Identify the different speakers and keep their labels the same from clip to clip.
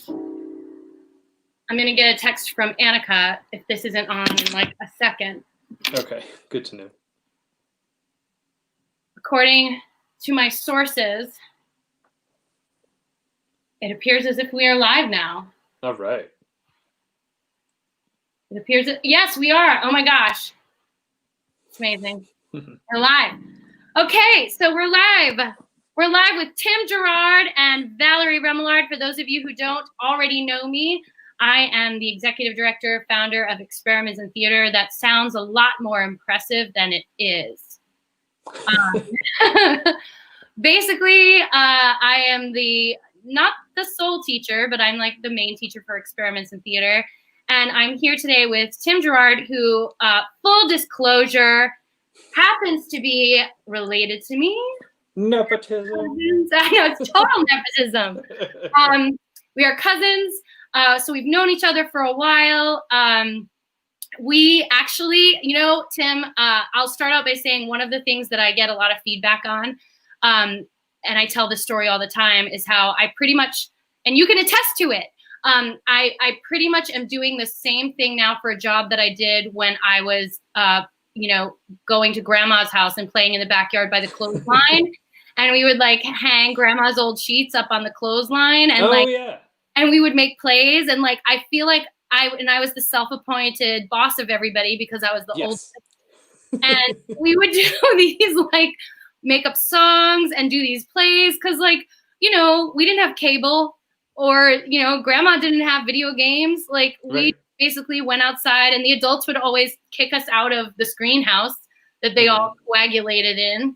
Speaker 1: I'm going to get a text from Annika if this isn't on in like a second.
Speaker 2: Okay, good to know.
Speaker 1: According to my sources, it appears as if we are live now.
Speaker 2: All right.
Speaker 1: It appears that, yes, we are. Oh my gosh. It's amazing. We're live. Okay, so we're live. We're live with Tim Girard and Valerie Remillard. For those of you who don't already know me, I am the executive director, founder of Experiments in Theater. That sounds a lot more impressive than it is. Basically, I am not the sole teacher, but I'm like the main teacher for Experiments in Theater. And I'm here today with Tim Girard, who, full disclosure, happens to be related to me.
Speaker 2: Nepotism.
Speaker 1: I know, it's total nepotism. We are cousins, so we've known each other for a while. We actually, Tim, I'll start out by saying one of the things that I get a lot of feedback on, and I tell this story all the time, is how I pretty much, and you can attest to it, I pretty much am doing the same thing now for a job that I did when I was, going to grandma's house and playing in the backyard by the clothesline. And we would like hang grandma's old sheets up on the clothesline and and we would make plays. And like, I feel like I was the self-appointed boss of everybody because I was the oldest. And we would do these like make up songs and do these plays. Cause like, we didn't have cable or, grandma didn't have video games. Like we basically went outside and the adults would always kick us out of the screen house that they all coagulated in.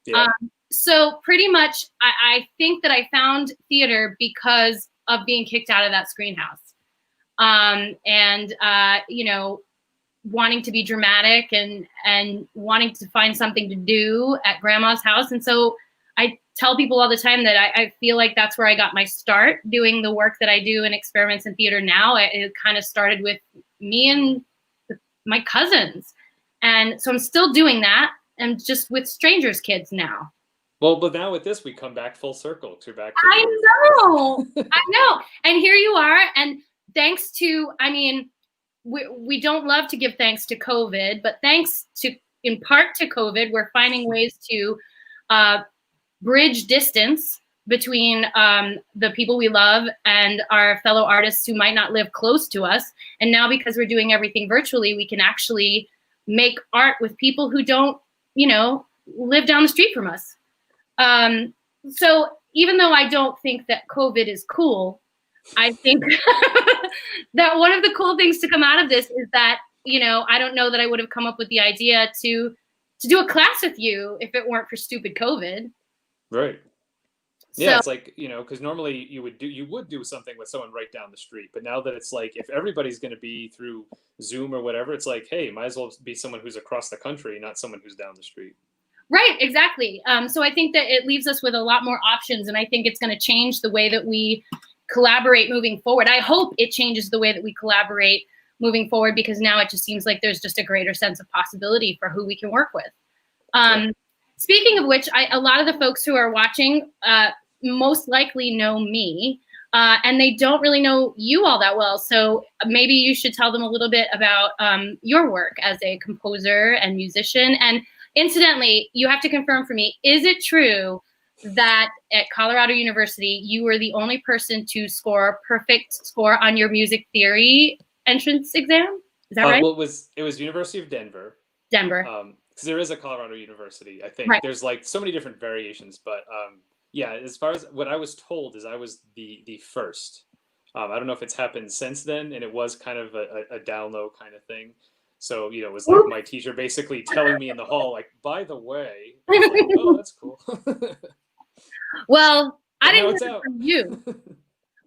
Speaker 1: Yeah. So pretty much I think that I found theater because of being kicked out of that screen house. Wanting to be dramatic and wanting to find something to do at grandma's house. And so I tell people all the time that I feel like that's where I got my start doing the work that I do in Experiments in Theater now. It kind of started with me and my cousins. And so I'm still doing that and just with strangers' kids now.
Speaker 2: Well, but now with this, we come back full circle
Speaker 1: I know. And here you are. And thanks to, we don't love to give thanks to COVID, but thanks to, in part to COVID, we're finding ways to bridge distance between the people we love and our fellow artists who might not live close to us. And now because we're doing everything virtually, we can actually make art with people who don't, live down the street from us. So even though I don't think that COVID is cool, I think that one of the cool things to come out of this is that, I don't know that I would have come up with the idea to do a class with you if it weren't for stupid COVID.
Speaker 2: Right. Yeah, it's like, because normally you would do something with someone right down the street. But now that it's like, if everybody's going to be through Zoom or whatever, it's like, hey, might as well be someone who's across the country, not someone who's down the street.
Speaker 1: Right, exactly. So I think that it leaves us with a lot more options, and I think it's going to change the way that we collaborate moving forward. I hope it changes the way that we collaborate moving forward, because now it just seems like there's just a greater sense of possibility for who we can work with. Speaking of which, a lot of the folks who are watching most likely know me, and they don't really know you all that well. So maybe you should tell them a little bit about your work as a composer and musician. And incidentally, you have to confirm for me, is it true that at Colorado University, you were the only person to score a perfect score on your music theory entrance exam? Is that right?
Speaker 2: Well, it was University of Denver. Because there is a Colorado University, I think. Right. There's like so many different variations, but yeah, as far as what I was told is I was the first. I don't know if it's happened since then, and it was kind of a down low kind of thing. So, it was like my teacher basically telling me in the hall, like, by the way, I was like, oh, that's cool.
Speaker 1: Well, I didn't hear it from you.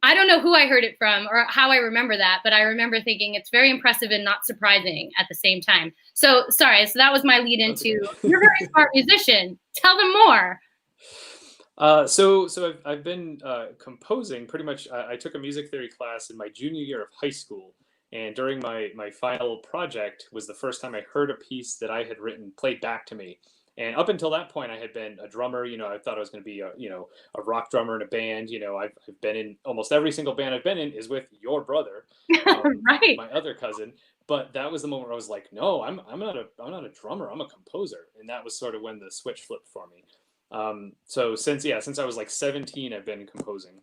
Speaker 1: I don't know who I heard it from or how I remember that, but I remember thinking it's very impressive and not surprising at the same time. So, sorry. So that was my lead into, you're a very smart musician. Tell them more.
Speaker 2: So I've been composing pretty much. I took a music theory class in my junior year of high school. And during my final project was the first time I heard a piece that I had written played back to me. And up until that point, I had been a drummer. I thought I was going to be a rock drummer in a band. I've been in almost every single band I've been in is with your brother,
Speaker 1: Right.
Speaker 2: my other cousin. But that was the moment where I was like, no, I'm not a drummer. I'm a composer. And that was sort of when the switch flipped for me. So since I was like 17, I've been composing.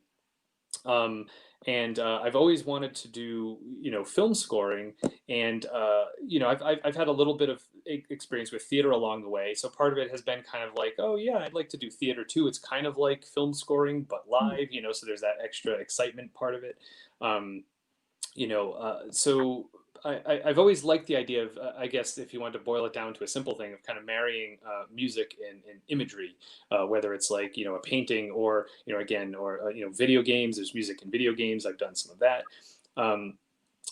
Speaker 2: And I've always wanted to do, film scoring, and I've had a little bit of experience with theater along the way. So part of it has been kind of like, oh yeah, I'd like to do theater too. It's kind of like film scoring but live, so there's that extra excitement part of it. So I've always liked the idea of, I guess, if you want to boil it down to a simple thing, of kind of marrying music and imagery, whether it's like, a painting or, video games. There's music in video games. I've done some of that.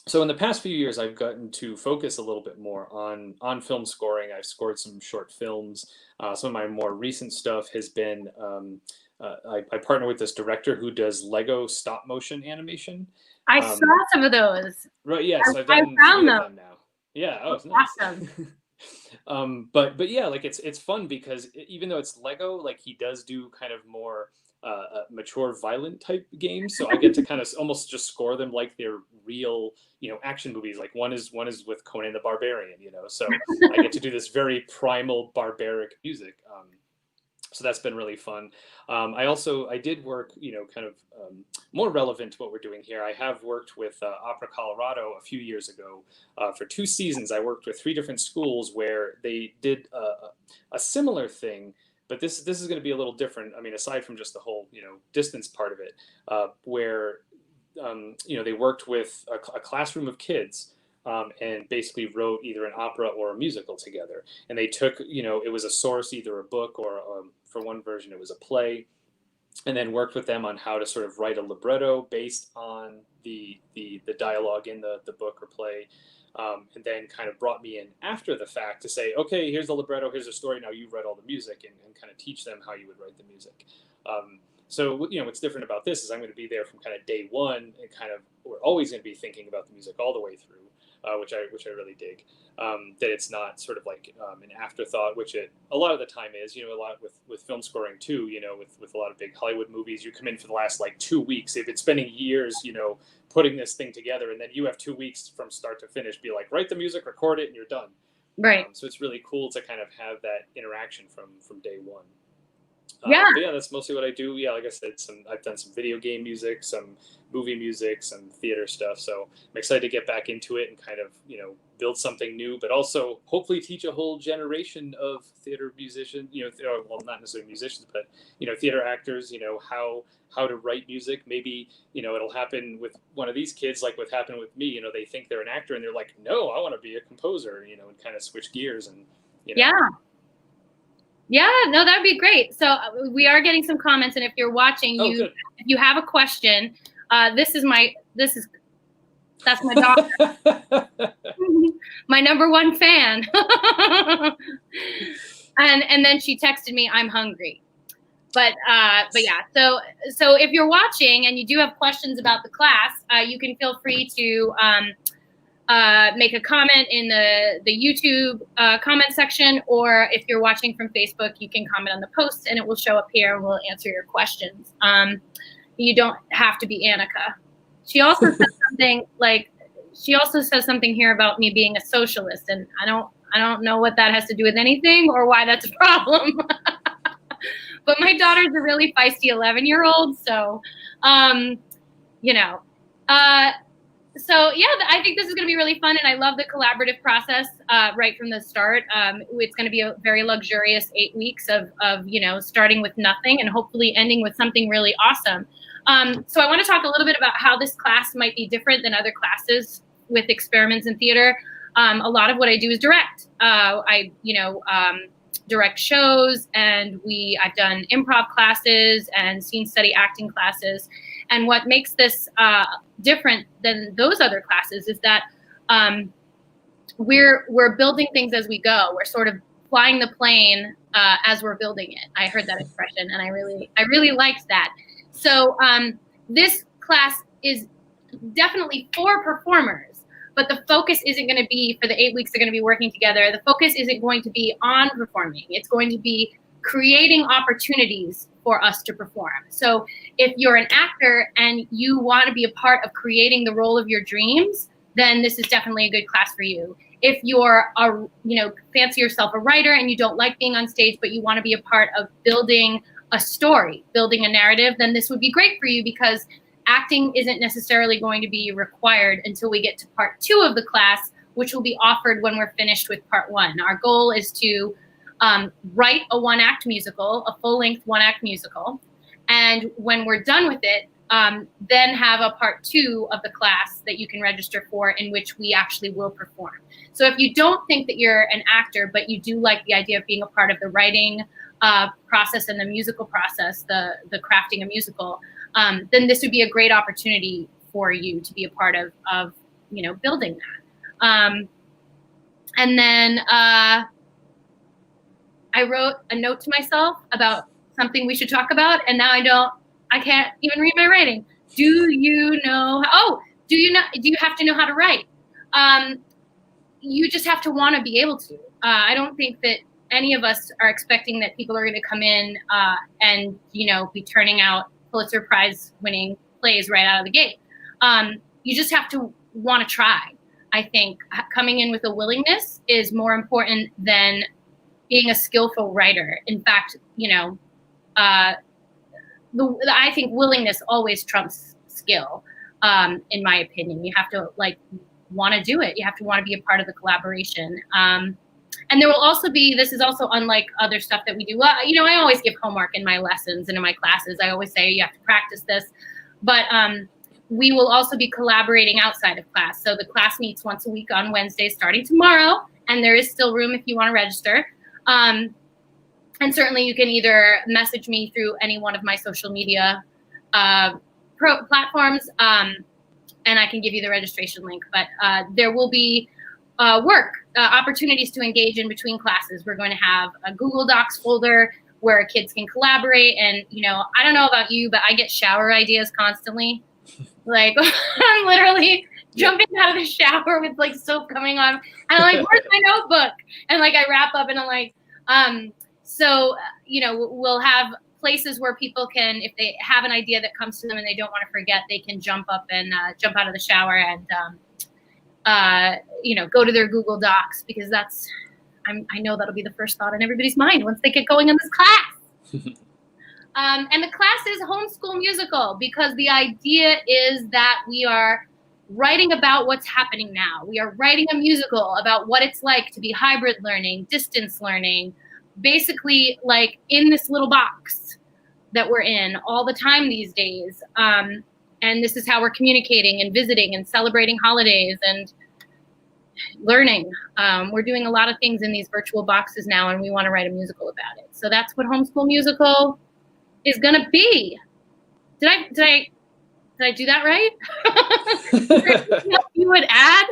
Speaker 2: So in the past few years, I've gotten to focus a little bit more on film scoring. I've scored some short films. Some of my more recent stuff has been, I partner with this director who does Lego stop motion animation.
Speaker 1: I saw some of those.
Speaker 2: Right. Yeah. So I've done three of them now. Yeah. Oh, it's nice.
Speaker 1: Awesome.
Speaker 2: But yeah, like it's fun because even though it's Lego, like he does do kind of more mature, violent type games. So I get to kind of almost just score them like they're real, action movies. Like one is with Conan the Barbarian. So I get to do this very primal, barbaric music. So that's been really fun. I did work, kind of more relevant to what we're doing here. I have worked with Opera Colorado a few years ago. For 2 seasons, I worked with 3 different schools where they did a similar thing, but this is going to be a little different. I mean, aside from just the whole, distance part of it, where, they worked with a classroom of kids. And basically wrote either an opera or a musical together. And they took, it was a source, either a book or for one version, it was a play, and then worked with them on how to sort of write a libretto based on the dialogue in the book or play. And then kind of brought me in after the fact to say, okay, here's the libretto, here's the story, now you write all the music, and kind of teach them how you would write the music. So, what's different about this is I'm going to be there from kind of day one, and kind of, we're always going to be thinking about the music all the way through. Which I really dig. That it's not sort of like an afterthought, which it a lot of the time is. A lot with film scoring too. With a lot of big Hollywood movies, you come in for the last like 2 weeks. They've been spending years, putting this thing together, and then you have 2 weeks from start to finish. Be like, write the music, record it, and you're done.
Speaker 1: Right.
Speaker 2: So it's really cool to kind of have that interaction from day one.
Speaker 1: Yeah.
Speaker 2: But yeah, that's mostly what I do. Yeah, like I said, I've done some video game music, some movie music, some theater stuff. So I'm excited to get back into it and kind of, build something new, but also hopefully teach a whole generation of theater musicians, well, not necessarily musicians, but, theater actors, how to write music. Maybe, it'll happen with one of these kids, like what happened with me. They think they're an actor and they're like, no, I want to be a composer, and kind of switch gears and,
Speaker 1: Yeah. Yeah, no, that'd be great. So we are getting some comments, and if you're watching, if you have a question, that's my daughter, my number one fan, and then she texted me, "I'm hungry." But yeah, so if you're watching and you do have questions about the class, you can feel free to make a comment in the YouTube comment section, or if you're watching from Facebook, you can comment on the post and it will show up here and we'll answer your questions. You don't have to be Annika. She also says something here about me being a socialist, and I don't know what that has to do with anything or why that's a problem. But my daughter's a really feisty 11-year-old, so So yeah, I think this is going to be really fun, and I love the collaborative process right from the start. It's going to be a very luxurious 8 weeks of starting with nothing and hopefully ending with something really awesome. So I want to talk a little bit about how this class might be different than other classes with experiments in theater. A lot of what I do is direct. I direct shows, and I've done improv classes and scene study acting classes. And what makes this different than those other classes is that we're building things as we go. We're sort of flying the plane as we're building it. I heard that expression, and I really liked that. So this class is definitely for performers, but the focus isn't going to be, for the 8 weeks they're going to be working together, the focus isn't going to be on performing. It's going to be creating opportunities for us to perform. So if you're an actor and you want to be a part of creating the role of your dreams, then this is definitely a good class for you. If you're fancy yourself a writer and you don't like being on stage, but you want to be a part of building a story, building a narrative, then this would be great for you, because acting isn't necessarily going to be required until we get to part 2 of the class, which will be offered when we're finished with part 1. Our goal is to write a 1-act musical, a full-length 1-act musical. And when we're done with it, then have a part 2 of the class that you can register for, in which we actually will perform. So if you don't think that you're an actor, but you do like the idea of being a part of the writing process and the musical process, the crafting a musical, then this would be a great opportunity for you to be a part of building that. And then I wrote a note to myself about something we should talk about, and now I can't even read my writing. Do you have to know how to write? You just have to want to be able to. I don't think that any of us are expecting that people are going to come in and be turning out Pulitzer Prize winning plays right out of the gate. You just have to want to try. I think coming in with a willingness is more important than being a skillful writer. In fact, I think willingness always trumps skill, in my opinion. You have to want to do it. You have to want to be a part of the collaboration. And there will also be, this is also unlike other stuff that we do. Well, I always give homework in my lessons and in my classes. I always say you have to practice this, but we will also be collaborating outside of class. So the class meets once a week on Wednesday starting tomorrow, and there is still room if you want to register. And certainly you can either message me through any one of my social media platforms, and I can give you the registration link. But there will be opportunities to engage in between classes. We're going to have a Google Docs folder where kids can collaborate. And, I don't know about you, but I get shower ideas constantly. I'm literally jumping out of the shower with soap coming on. And I'm like, where's my notebook? And I wrap up and I'm like, we'll have places where people can, if they have an idea that comes to them and they don't want to forget, they can jump up and jump out of the shower and, go to their Google Docs, because I know that'll be the first thought in everybody's mind once they get going in this class. And the class is homeschool musical, because the idea is that we are writing about what's happening now. We are writing a musical about what it's like to be hybrid learning, distance learning, basically in this little box that we're in all the time these days. And this is how we're communicating and visiting and celebrating holidays and learning. We're doing a lot of things in these virtual boxes now, and we want to write a musical about it. So that's what homeschool musical is going to be. Did I do that right? Is there anything else you would add?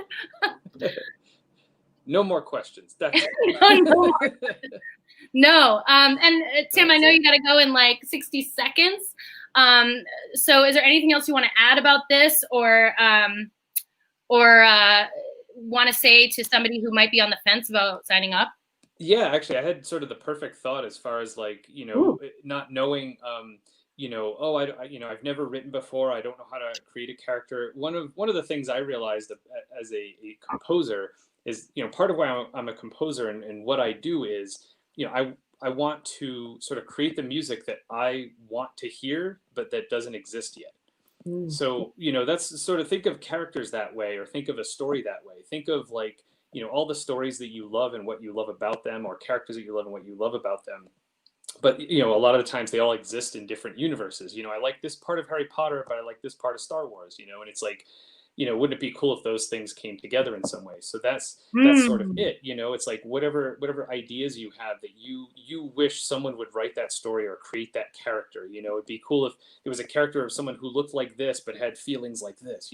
Speaker 2: No more questions. That's
Speaker 1: no more questions. No. And Tim, I know you got to go in 60 seconds. So is there anything else you want to add about this, or want to say to somebody who might be on the fence about signing up?
Speaker 2: Yeah, actually, I had sort of the perfect thought as far as not knowing, I've never written before. I don't know how to create a character. One of the things I realized as a composer is, part of why I'm a composer and what I do is, I want to sort of create the music that I want to hear, but that doesn't exist yet. So, that's sort of, think of characters that way, or think of a story that way. Think of all the stories that you love and what you love about them, or characters that you love and what you love about them. But, a lot of the times they all exist in different universes. I like this part of Harry Potter, but I like this part of Star Wars, and it's wouldn't it be cool if those things came together in some way? So that's sort of it. It's whatever ideas you have that you wish someone would write that story or create that character. It'd be cool if it was a character of someone who looked like this but had feelings like this.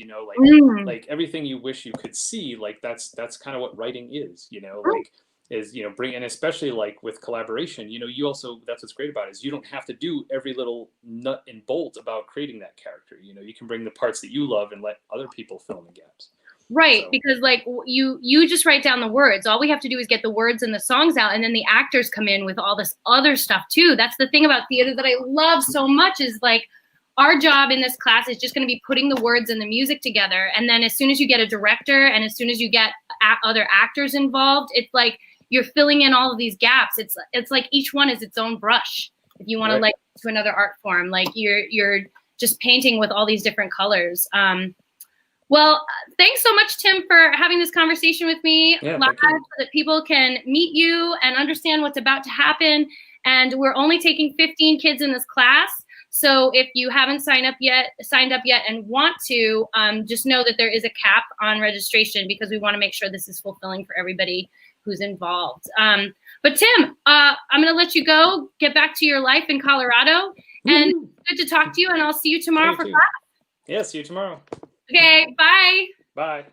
Speaker 2: Like everything you wish you could see. That's kind of what writing is. Bring, and especially with collaboration, you also, that's what's great about it, is you don't have to do every little nut and bolt about creating that character. You can bring the parts that you love and let other people fill in the gaps.
Speaker 1: Right,
Speaker 2: So.
Speaker 1: because like you just write down the words. All we have to do is get the words and the songs out, and then the actors come in with all this other stuff too. That's the thing about theater that I love so much is like our job in this class is just going to be putting the words and the music together. And then as soon as you get a director and as soon as you get other actors involved, it's like you're filling in all of these gaps. It's like each one is its own brush. If you want to like to another art form, like you're just painting with all these different colors. Well, thanks so much, Tim, for having this conversation with me live so that people can meet you and understand what's about to happen. And we're only taking 15 kids in this class. So if you haven't signed up yet and want to, just know that there is a cap on registration because we want to make sure this is fulfilling for everybody who's involved. But Tim, I'm going to let you go, get back to your life in Colorado. And good to talk to you, and I'll see you tomorrow for class.
Speaker 2: Yeah, see you tomorrow.
Speaker 1: Okay, bye.
Speaker 2: Bye.